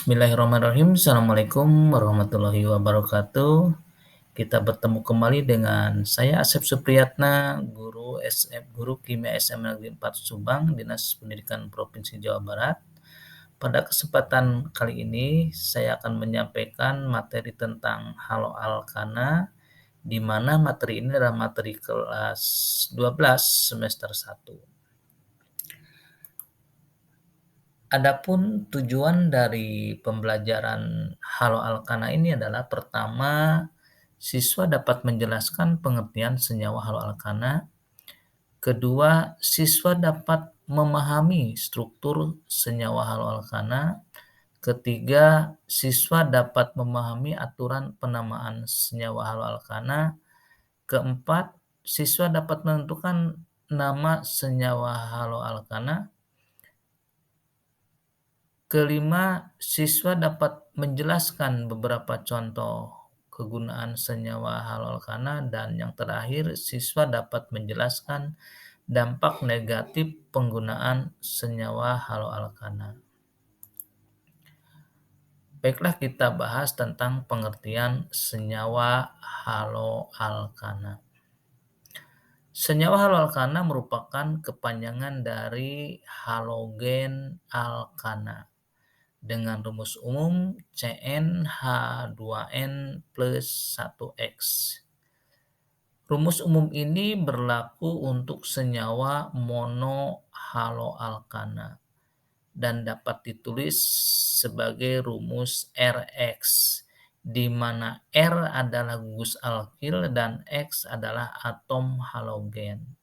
Bismillahirrahmanirrahim. Assalamualaikum warahmatullahi wabarakatuh. Kita bertemu kembali dengan saya Asep Supriyatna, guru Kimia SM Negeri 4 Subang, Dinas Pendidikan Provinsi Jawa Barat. Pada kesempatan kali ini saya akan menyampaikan materi tentang halo alkana, di mana materi ini adalah materi kelas 12 semester 1. Adapun tujuan dari pembelajaran halo alkana ini adalah pertama, siswa dapat menjelaskan pengertian senyawa halo alkana. Kedua, siswa dapat memahami struktur senyawa halo alkana. Ketiga, siswa dapat memahami aturan penamaan senyawa halo alkana. Keempat, siswa dapat menentukan nama senyawa halo alkana. Kelima, siswa dapat menjelaskan beberapa contoh kegunaan senyawa halo alkana, dan yang terakhir, siswa dapat menjelaskan dampak negatif penggunaan senyawa halo alkana. Baiklah, kita bahas tentang pengertian senyawa halo alkana. Senyawa halo alkana merupakan kepanjangan dari halogen alkana dengan rumus umum CnH2n plus 1x. Rumus umum ini berlaku untuk senyawa monohaloalkana dan dapat ditulis sebagai rumus Rx, di mana R adalah gugus alkil dan X adalah atom halogen.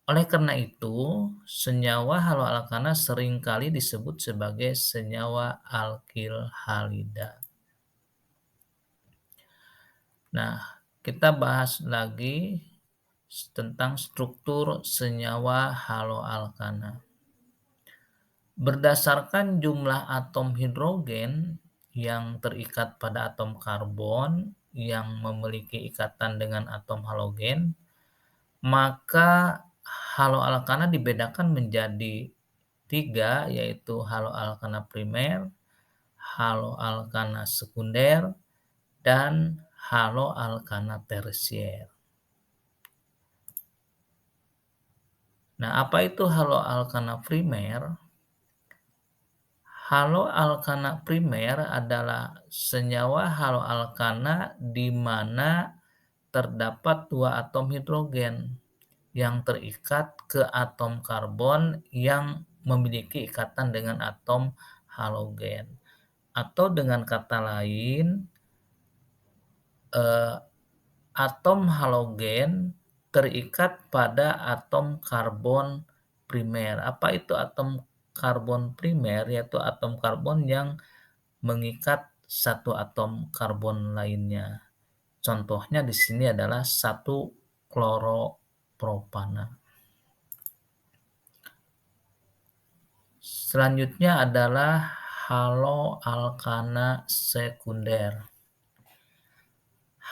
Oleh karena itu, senyawa halo alkana seringkali disebut sebagai senyawa alkil halida. Nah, kita bahas lagi tentang struktur senyawa halo alkana. Berdasarkan jumlah atom hidrogen yang terikat pada atom karbon yang memiliki ikatan dengan atom halogen, maka halo alkana dibedakan menjadi 3, yaitu halo alkana primer, halo alkana sekunder, dan halo alkana tersier. Nah, apa itu halo alkana primer? Halo alkana primer adalah senyawa halo alkana di mana terdapat 2 atom hidrogen yang terikat ke atom karbon yang memiliki ikatan dengan atom halogen. Atau dengan kata lain, atom halogen terikat pada atom karbon primer. Apa itu atom karbon primer? Yaitu atom karbon yang mengikat satu atom karbon lainnya. Contohnya di sini adalah 1 kloropropana. Selanjutnya adalah halo alkana sekunder.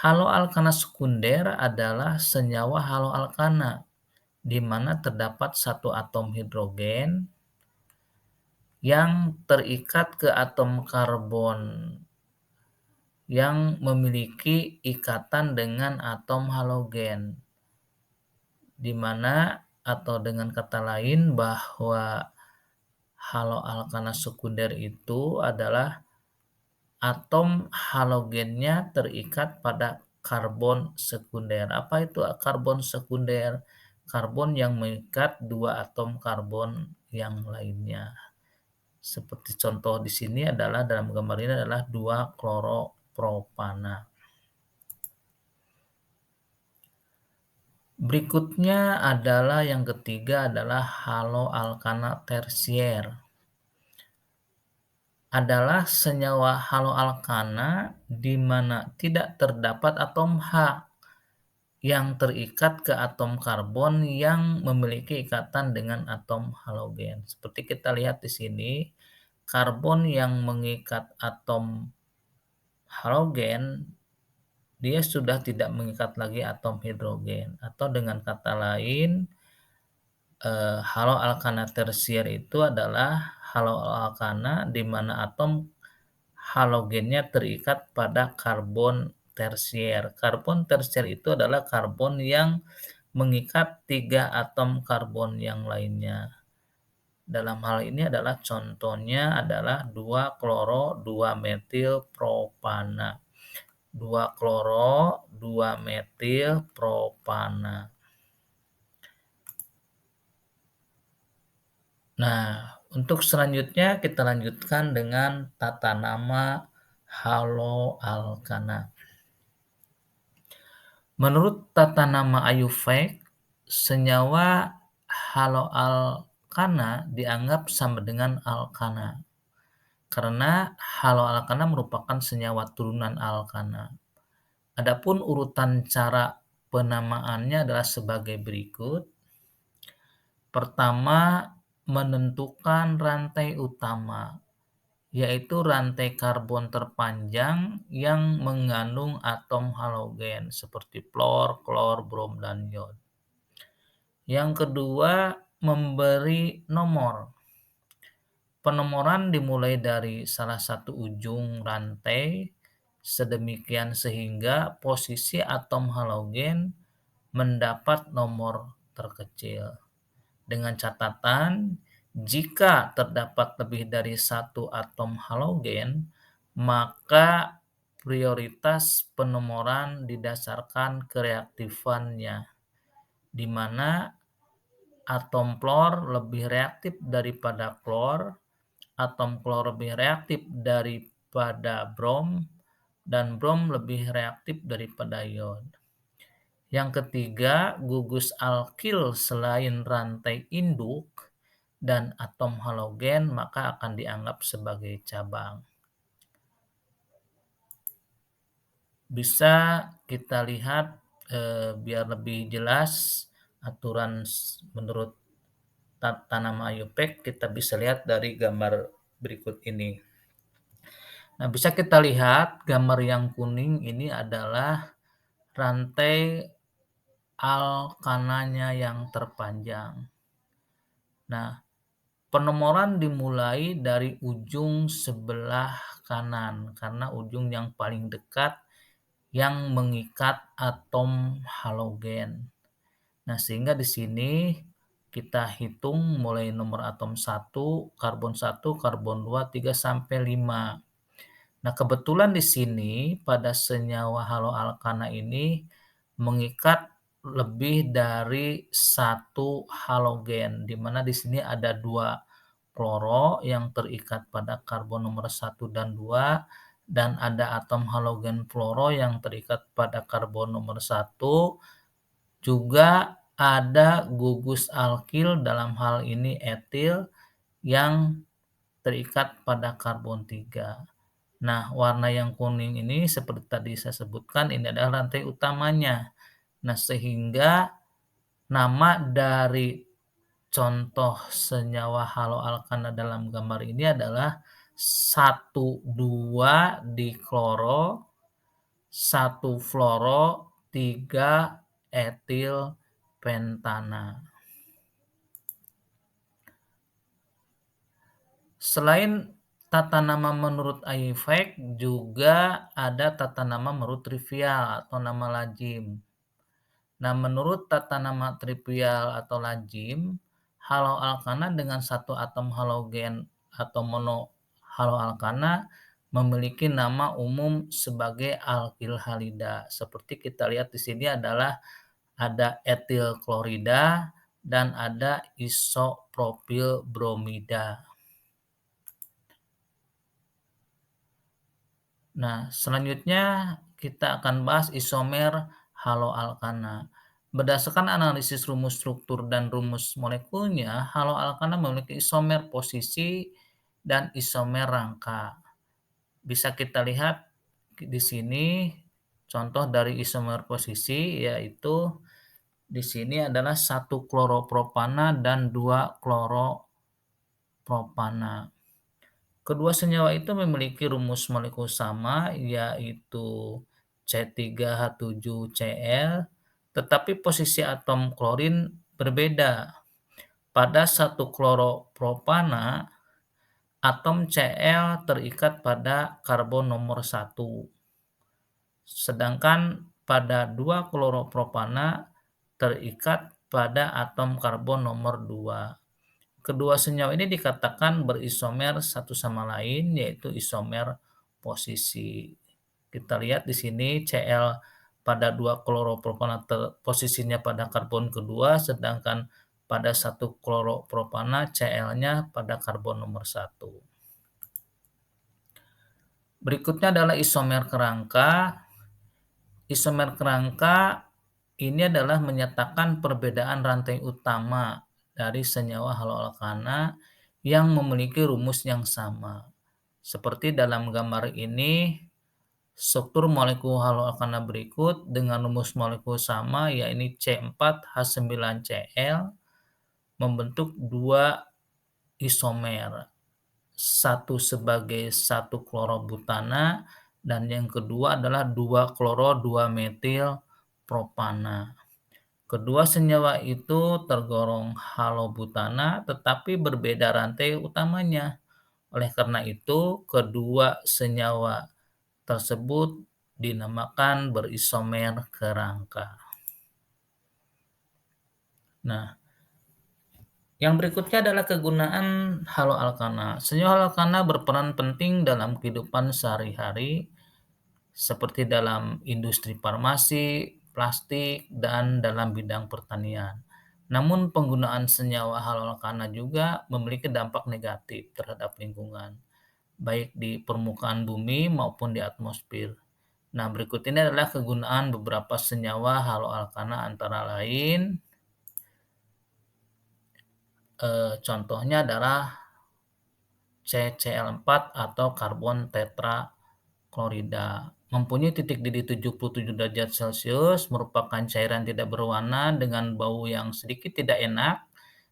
Halo alkana sekunder adalah senyawa halo alkana di mana terdapat 1 atom hidrogen yang terikat ke atom karbon yang memiliki ikatan dengan atom halogen. Di mana, atau dengan kata lain, bahwa halo alkana sekunder itu adalah atom halogennya terikat pada karbon sekunder. Apa itu karbon sekunder? Karbon yang mengikat 2 atom karbon yang lainnya. Seperti contoh di sini adalah, dalam gambar ini adalah 2 kloropropana. Berikutnya adalah yang ketiga adalah halo alkana tersier. Adalah senyawa halo alkana di mana tidak terdapat atom H yang terikat ke atom karbon yang memiliki ikatan dengan atom halogen. Seperti kita lihat di sini, karbon yang mengikat atom halogen, dia sudah tidak mengikat lagi atom hidrogen. Atau dengan kata lain, halo alkana tersier itu adalah halo alkana di mana atom halogennya terikat pada karbon tersier. Karbon tersier itu adalah karbon yang mengikat 3 atom karbon yang lainnya. Dalam hal ini adalah contohnya adalah 2 kloro 2 metil propana. 2 kloro 2 metil propana. Nah, untuk selanjutnya kita lanjutkan dengan tata nama haloalkana. Menurut tata nama Ayurveda, senyawa haloalkana dianggap sama dengan alkana karena haloalkana merupakan senyawa turunan alkana. Adapun urutan cara penamaannya adalah sebagai berikut. Pertama, menentukan rantai utama, yaitu rantai karbon terpanjang yang mengandung atom halogen seperti fluor, klor, brom, dan iod. Yang kedua, memberi nomor. Penomoran dimulai dari salah satu ujung rantai sedemikian sehingga posisi atom halogen mendapat nomor terkecil. Dengan catatan, jika terdapat lebih dari satu atom halogen, maka prioritas penomoran didasarkan kereaktifannya, di mana atom fluor lebih reaktif daripada klor, atom klor lebih reaktif daripada brom, dan brom lebih reaktif daripada iod. Yang ketiga, gugus alkil selain rantai induk dan atom halogen maka akan dianggap sebagai cabang. Bisa kita lihat biar lebih jelas aturan menurut tata nama IUPAC, kita bisa lihat dari gambar berikut ini. Nah, bisa kita lihat gambar yang kuning ini adalah rantai alkananya yang terpanjang. Nah, penomoran dimulai dari ujung sebelah kanan karena ujung yang paling dekat yang mengikat atom halogen. Nah, sehingga di sini kita hitung mulai nomor atom 1, karbon 2, 3 sampai 5. Nah, kebetulan di sini pada senyawa haloalkana ini mengikat lebih dari satu halogen, di mana di sini ada 2 kloro yang terikat pada karbon nomor 1 dan 2, dan ada atom halogen fluoro yang terikat pada karbon nomor 1, juga ada gugus alkil dalam hal ini etil yang terikat pada karbon 3. Nah, warna yang kuning ini seperti tadi saya sebutkan ini adalah rantai utamanya. Nah, sehingga nama dari contoh senyawa haloalkana dalam gambar ini adalah 1,2 dikloro, 1 fluoro, 3 etil pentana. Selain tata nama menurut IUPAC, juga ada tata nama menurut trivial atau nama lazim. Nah, menurut tata nama trivial atau lazim, haloalkana dengan satu atom halogen atau monohaloalkana memiliki nama umum sebagai alkil halida. Seperti kita lihat di sini adalah ada etil klorida dan ada isopropil bromida. Nah, selanjutnya kita akan bahas isomer haloalkana. Berdasarkan analisis rumus struktur dan rumus molekulnya, haloalkana memiliki isomer posisi dan isomer rangka. Bisa kita lihat di sini contoh dari isomer posisi, yaitu di sini adalah 1 kloropropana dan 2 kloropropana. Kedua senyawa itu memiliki rumus molekul sama, yaitu C3H7Cl, tetapi posisi atom klorin berbeda. Pada 1 kloropropana, atom Cl terikat pada karbon nomor 1, sedangkan pada 2 kloropropana terikat pada atom karbon nomor 2. Kedua senyawa ini dikatakan berisomer satu sama lain, yaitu isomer posisi. Kita lihat di sini Cl pada 2 kloropropana posisinya pada karbon kedua, sedangkan pada 1 kloropropana Cl-nya pada karbon nomor 1. Berikutnya adalah isomer kerangka. Isomer kerangka ini adalah menyatakan perbedaan rantai utama dari senyawa haloalkana yang memiliki rumus yang sama. Seperti dalam gambar ini, struktur molekul haloalkana berikut dengan rumus molekul sama, yaitu C4H9Cl, membentuk dua isomer. Satu sebagai 1 klorobutana dan yang kedua adalah 2 kloro 2 metil propana. Kedua senyawa itu tergolong halobutana tetapi berbeda rantai utamanya. Oleh karena itu, kedua senyawa tersebut dinamakan berisomer kerangka. Nah, yang berikutnya adalah kegunaan haloalkana. Senyawa haloalkana berperan penting dalam kehidupan sehari-hari seperti dalam industri farmasi, plastik, dan dalam bidang pertanian. Namun penggunaan senyawa haloalkana juga memiliki dampak negatif terhadap lingkungan, baik di permukaan bumi maupun di atmosfer. Nah, berikut ini adalah kegunaan beberapa senyawa haloalkana antara lain, contohnya adalah CCl4 atau karbon tetraklorida. Mempunyai titik didih 77 derajat Celcius, merupakan cairan tidak berwarna dengan bau yang sedikit tidak enak.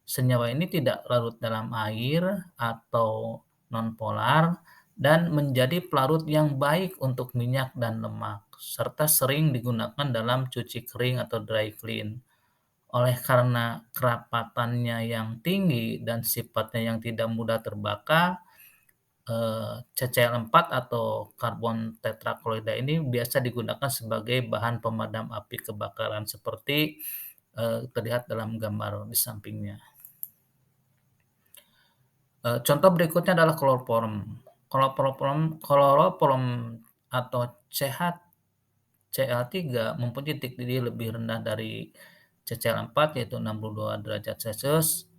Senyawa ini tidak larut dalam air atau nonpolar dan menjadi pelarut yang baik untuk minyak dan lemak, serta sering digunakan dalam cuci kering atau dry clean. Oleh karena kerapatannya yang tinggi dan sifatnya yang tidak mudah terbakar, CCl4 atau karbon tetraklorida ini biasa digunakan sebagai bahan pemadam api kebakaran seperti terlihat dalam gambar di sampingnya. Contoh berikutnya adalah kloroform. Kloroform atau CH-Cl3 mempunyai titik didih lebih rendah dari CCl4 yaitu 62 derajat Celcius.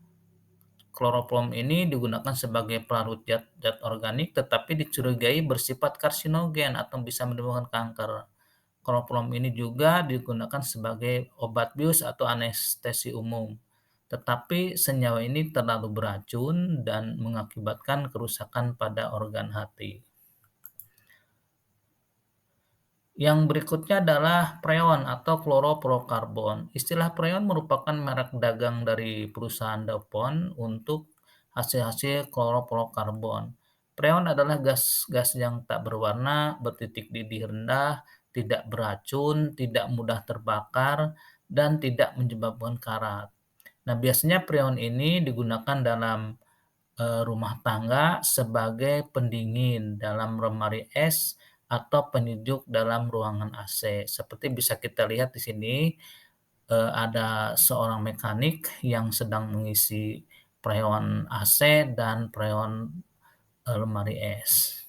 Kloroform ini digunakan sebagai pelarut zat organik tetapi dicurigai bersifat karsinogen atau bisa menimbulkan kanker. Kloroform ini juga digunakan sebagai obat bius atau anestesi umum. Tetapi senyawa ini terlalu beracun dan mengakibatkan kerusakan pada organ hati. Yang berikutnya adalah freon atau klorofluorokarbon. Istilah freon merupakan merek dagang dari perusahaan DuPont untuk hasil-hasil klorofluorokarbon. Freon adalah gas yang tak berwarna, bertitik didih rendah, tidak beracun, tidak mudah terbakar, dan tidak menyebabkan karat. Nah, biasanya freon ini digunakan dalam rumah tangga sebagai pendingin dalam lemari es atau penyejuk dalam ruangan AC. Seperti bisa kita lihat di sini, ada seorang mekanik yang sedang mengisi freon AC dan freon lemari es.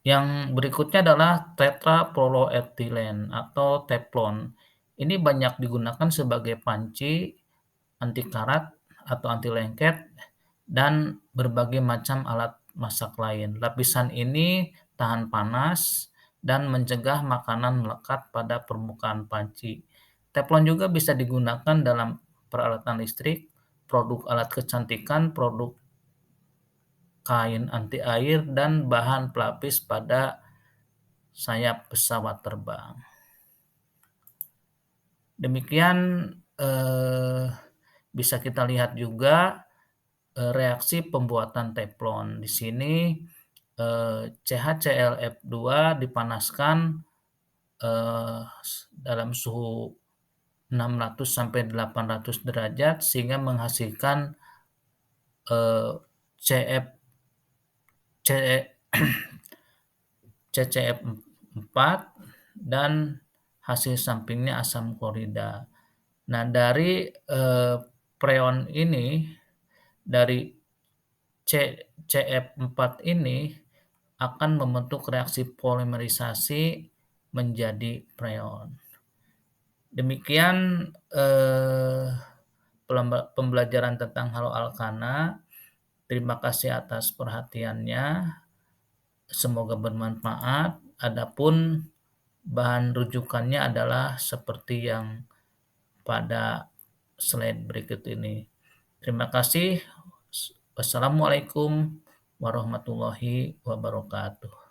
Yang berikutnya adalah tetrafluoroethylene atau teflon. Ini banyak digunakan sebagai panci, anti karat atau anti lengket, dan berbagai macam alat masak lain. Lapisan ini tahan panas dan mencegah makanan melekat pada permukaan panci. Teflon juga bisa digunakan dalam peralatan listrik, produk alat kecantikan, produk kain anti air, dan bahan pelapis pada sayap pesawat terbang. Demikian bisa kita lihat juga reaksi pembuatan teflon. Di sini CHClF2 dipanaskan dalam suhu 600 sampai 800 derajat sehingga menghasilkan eee, CF CE CCF4 dan hasil sampingnya asam klorida. Nah, dari, preon ini, dari CF4 ini akan membentuk reaksi polimerisasi menjadi preon. Demikian, pembelajaran tentang haloalkana. Terima kasih atas perhatiannya, semoga bermanfaat. Adapun bahan rujukannya adalah seperti yang pada slide berikut ini. Terima kasih. Wassalamualaikum warahmatullahi wabarakatuh.